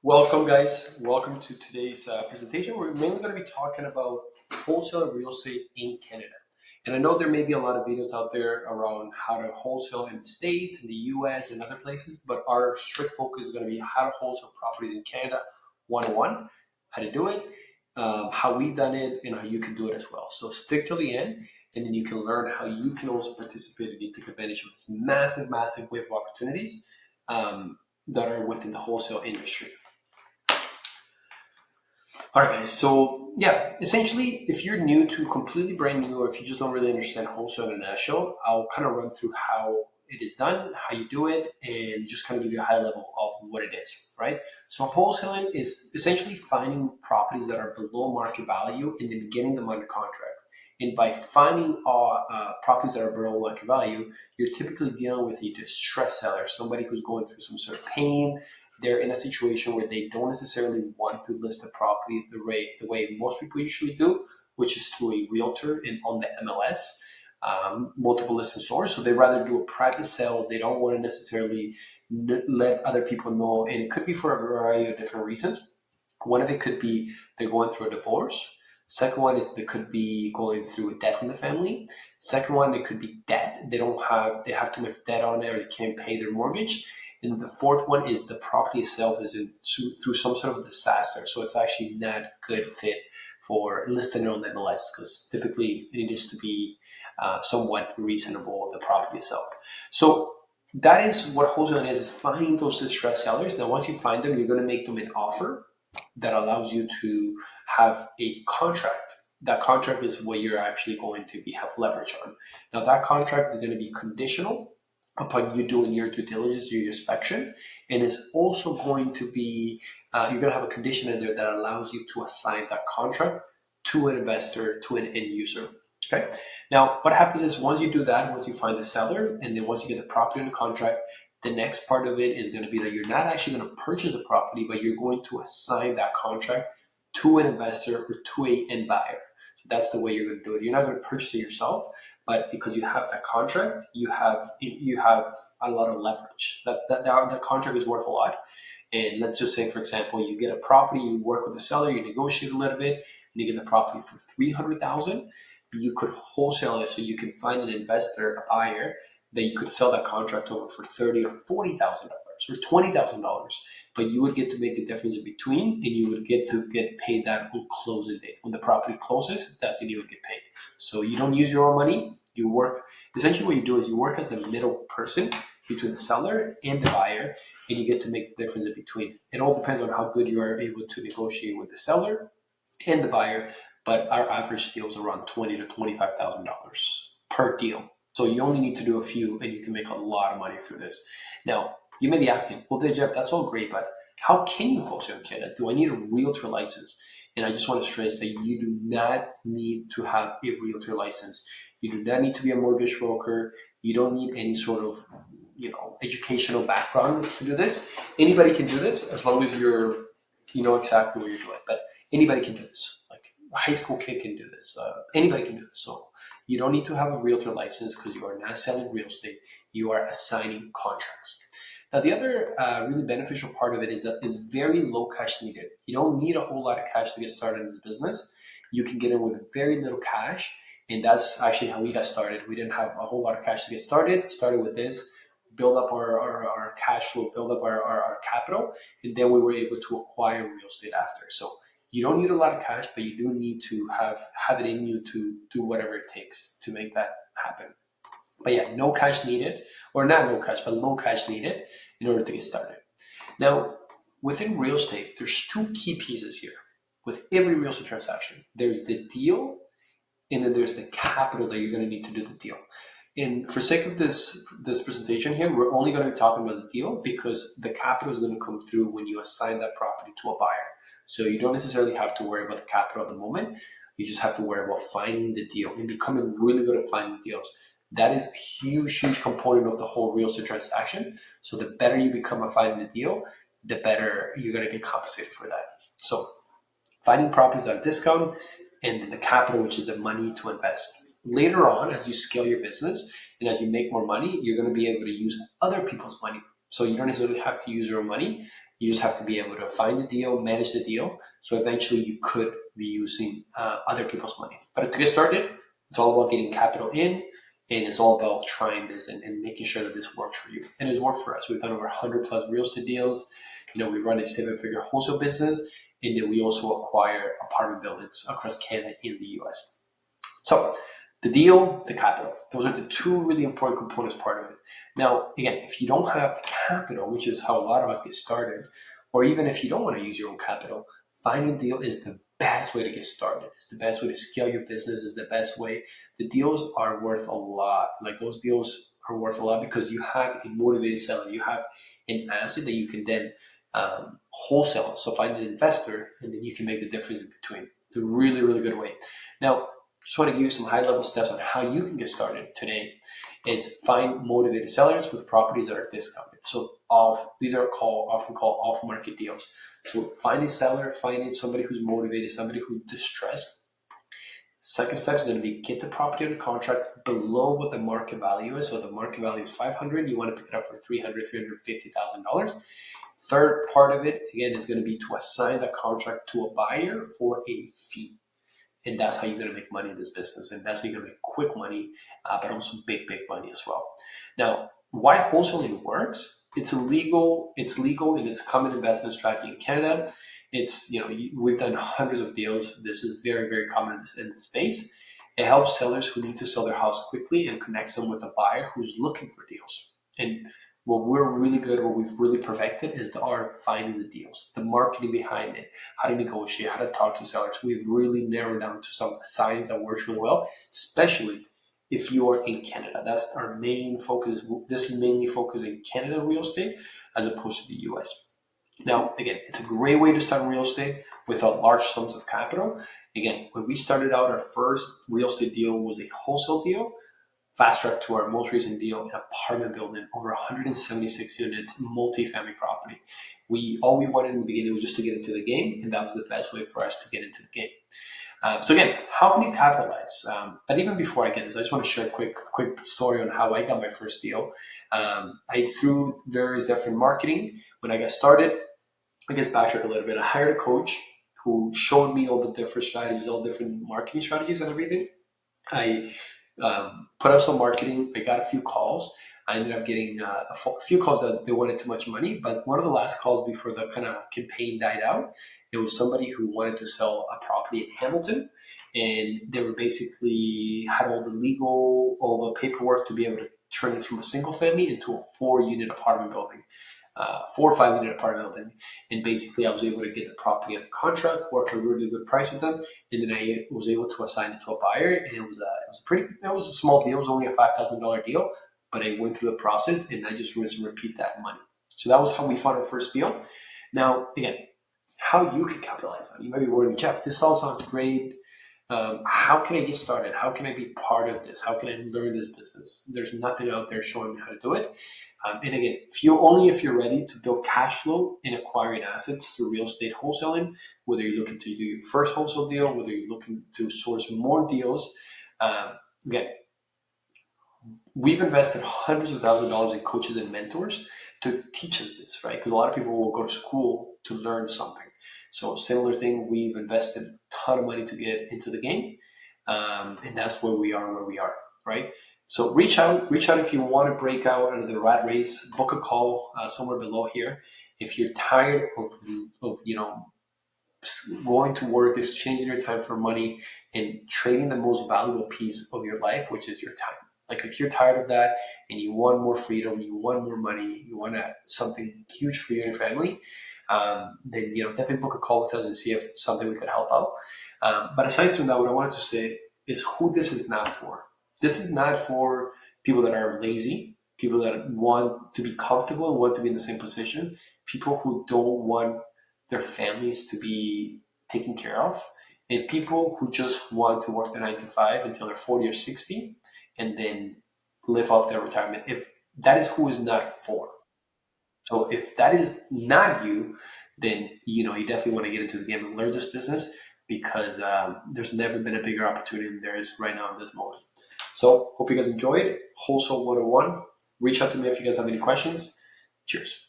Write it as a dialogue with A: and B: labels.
A: Welcome, guys. Welcome to today's presentation. We're mainly going to be talking about wholesale real estate in Canada. And I know there may be a lot of videos out there around how to wholesale in the States, in the US, and other places, but our strict focus is going to be how to wholesale properties in Canada 101, how to do it, how we done it, and how you can do it as well. So stick till the end, and then you can learn how you can also participate and take advantage of this massive, massive wave of opportunities that are within the wholesale industry. All right, guys. So yeah, essentially, if you're new to completely brand new, or if you just don't really understand wholesale international, I'll kind of run through how it is done, how you do it, and just kind of give you a high level of what it is, right? So wholesaling is essentially finding properties that are below market value and then getting them under contract. And by finding properties that are below market value, you're typically dealing with a distressed seller, somebody who's going through some sort of pain. They're in a situation where they don't necessarily want to list the property the way most people usually do, which is through a realtor and on the MLS, multiple listing stores. So they rather do a private sale. They don't want to necessarily let other people know, and it could be for a variety of different reasons. One of it could be they're going through a divorce. Second one is they could be going through a death in the family. Second one, it could be debt. They have too much debt on it, or they can't pay their mortgage. And the fourth one is the property itself is through some sort of disaster. So it's actually not a good fit for listing on the MLS because typically it needs to be somewhat reasonable, the property itself. So that is what wholesaling is finding those distressed sellers. Now, once you find them, you're going to make them an offer that allows you to have a contract. That contract is what you're actually going to have leverage on. Now, that contract is going to be conditional upon you doing your due diligence, your inspection, and it's also going to be you're going to have a condition in there that allows you to assign that contract to an investor, to an end user. Okay. Now, what happens is once you do that, once you find the seller, and then once you get the property under contract, the next part of it is going to be that you're not actually going to purchase the property, but you're going to assign that contract to an investor or to a end buyer. So that's the way you're going to do it. You're not going to purchase it yourself, but because you have that contract, you have a lot of leverage. That contract is worth a lot. And let's just say, for example, you get a property, you work with the seller, you negotiate a little bit, and you get the property for $300,000. You could wholesale it, so you can find an investor, a buyer, that you could sell that contract over for $30,000 or $40,000 or $20,000. But you would get to make the difference in between, and you would get to get paid that on closing date. When the property closes, that's when you would get paid. So you don't use your own money. You work, essentially what you do is you work as the middle person between the seller and the buyer, and you get to make the difference in between. It all depends on how good you are able to negotiate with the seller and the buyer, but our average deal is around $20,000 to $25,000 per deal. So you only need to do a few, and you can make a lot of money through this. Now, you may be asking, well, Jeff, that's all great, but how can you wholesale in Canada? Do I need a realtor license? And I just want to stress that you do not need to have a realtor license. You do not need to be a mortgage broker. You don't need any sort of, educational background to do this. Anybody can do this as long as you know exactly what you're doing. But anybody can do this. Like a high school kid can do this. Anybody can do this. So you don't need to have a realtor license because you are not selling real estate. You are assigning contracts. Now, the other really beneficial part of it is that it's very low cash needed. You don't need a whole lot of cash to get started in this business. You can get in with very little cash. And that's actually how we got started. We didn't have a whole lot of cash to get started. Started with this, build up our cash flow, build up our capital, and then we were able to acquire real estate after. So you don't need a lot of cash, but you do need to have it in you to do whatever it takes to make that happen. But yeah, no cash needed, or not no cash, but low cash needed in order to get started. Now, within real estate, there's two key pieces here. With every real estate transaction, there's the deal, and then there's the capital that you're going to need to do the deal. And for sake of this presentation here, we're only going to be talking about the deal because the capital is going to come through when you assign that property to a buyer. So you don't necessarily have to worry about the capital at the moment. You just have to worry about finding the deal and becoming really good at finding deals. That is a huge, huge component of the whole real estate transaction. So the better you become at finding the deal, the better you're going to get compensated for that. So finding properties at a discount, and the capital, which is the money to invest. Later on, as you scale your business and as you make more money, you're going to be able to use other people's money. So you don't necessarily have to use your own money. You just have to be able to find the deal, manage the deal. So eventually you could be using other people's money. But to get started, it's all about getting capital in, and it's all about trying this and making sure that this works for you. And it's worked for us. We've done over 100 plus real estate deals. We run a 7-figure wholesale business, and then we also acquire apartment buildings across Canada and the US. So the deal, the capital, those are the two really important components part of it. Now, again, if you don't have capital, which is how a lot of us get started, or even if you don't want to use your own capital, finding a deal is the best way to get started. It's the best way to scale your business. It's the best way. The deals are worth a lot. Like those deals are worth a lot because you have a motivated seller. You have an asset that you can then wholesale. So find an investor, and then you can make the difference in between. It's a really, really good way. Now, just want to give you some high-level steps on how you can get started today. Is find motivated sellers with properties that are discounted. So these are often called off-market deals. So find a seller, finding somebody who's motivated, somebody who's distressed. Second step is going to be get the property under contract below what the market value is. So the market value is $500. You want to pick it up for $350,000. Third part of it, again, is going to be to assign the contract to a buyer for a fee. And that's how you're going to make money in this business. And that's how you're going to make quick money, but also big, big money as well. Now, why wholesaling works? It's legal, and it's a common investment strategy in Canada. We've done hundreds of deals. This is very, very common in this space. It helps sellers who need to sell their house quickly and connects them with a buyer who's looking for deals. And what we're really good, what we've really perfected is the art of finding the deals, the marketing behind it, how to negotiate, how to talk to sellers. We've really narrowed down to some science that works really well, especially if you are in Canada. That's our main focus. This is mainly focused in Canada real estate as opposed to the US. Now, again, it's a great way to start real estate without large sums of capital. Again, when we started out, our first real estate deal was a wholesale deal. Fast track to our most recent deal, an apartment building, over 176 units, multi-family property. All we wanted in the beginning was just to get into the game, and that was the best way for us to get into the game. So again, how can you capitalize? But even before I get this, I just want to share a quick story on how I got my first deal. Through various different marketing, when I got started, I guess backtrack a little bit. I hired a coach who showed me all the different strategies, all different marketing strategies and everything. I put out some marketing. I got a few calls. I ended up getting a few calls that they wanted too much money. But one of the last calls before the kind of campaign died out, it was somebody who wanted to sell a property in Hamilton. And they were basically had all the paperwork to be able to turn it from a single family into a 4-unit apartment building. 4 or 5-unit apartment building, and basically I was able to get the property under contract, work a really good price with them, and then I was able to assign it to a buyer, and it was a small deal. It was only a $5,000 deal, but I went through the process, and I just rinse and repeat that money. So that was how we found our first deal. Now, again, how you can capitalize on it. You might be wondering, Jeff, this all sounds great. How can I get started? How can I be part of this? How can I learn this business? There's nothing out there showing me how to do it. And again, if you're ready to build cash flow in acquiring assets through real estate wholesaling, whether you're looking to do your first wholesale deal, whether you're looking to source more deals, again, we've invested hundreds of thousands of dollars in coaches and mentors to teach us this, right? Because a lot of people will go to school to learn something. So similar thing, we've invested a ton of money to get into the game, and that's where we are, right? So reach out if you want to break out of the rat race. Book a call somewhere below here. If you're tired of going to work, exchanging your time for money, and trading the most valuable piece of your life, which is your time. Like if you're tired of that and you want more freedom, you want more money, you want something huge for you and your family, then definitely book a call with us and see if it's something we could help out. But aside from that, what I wanted to say is who this is not for. This is not for people that are lazy, people that want to be comfortable and want to be in the same position, people who don't want their families to be taken care of, and people who just want to work the 9 to 5 until they're 40 or 60 and then live off their retirement. If that is who is not for. So if that is not you, then you definitely want to get into the game and learn this business because there's never been a bigger opportunity than there is right now in this moment. So hope you guys enjoyed Wholesale 101. Reach out to me if you guys have any questions. Cheers.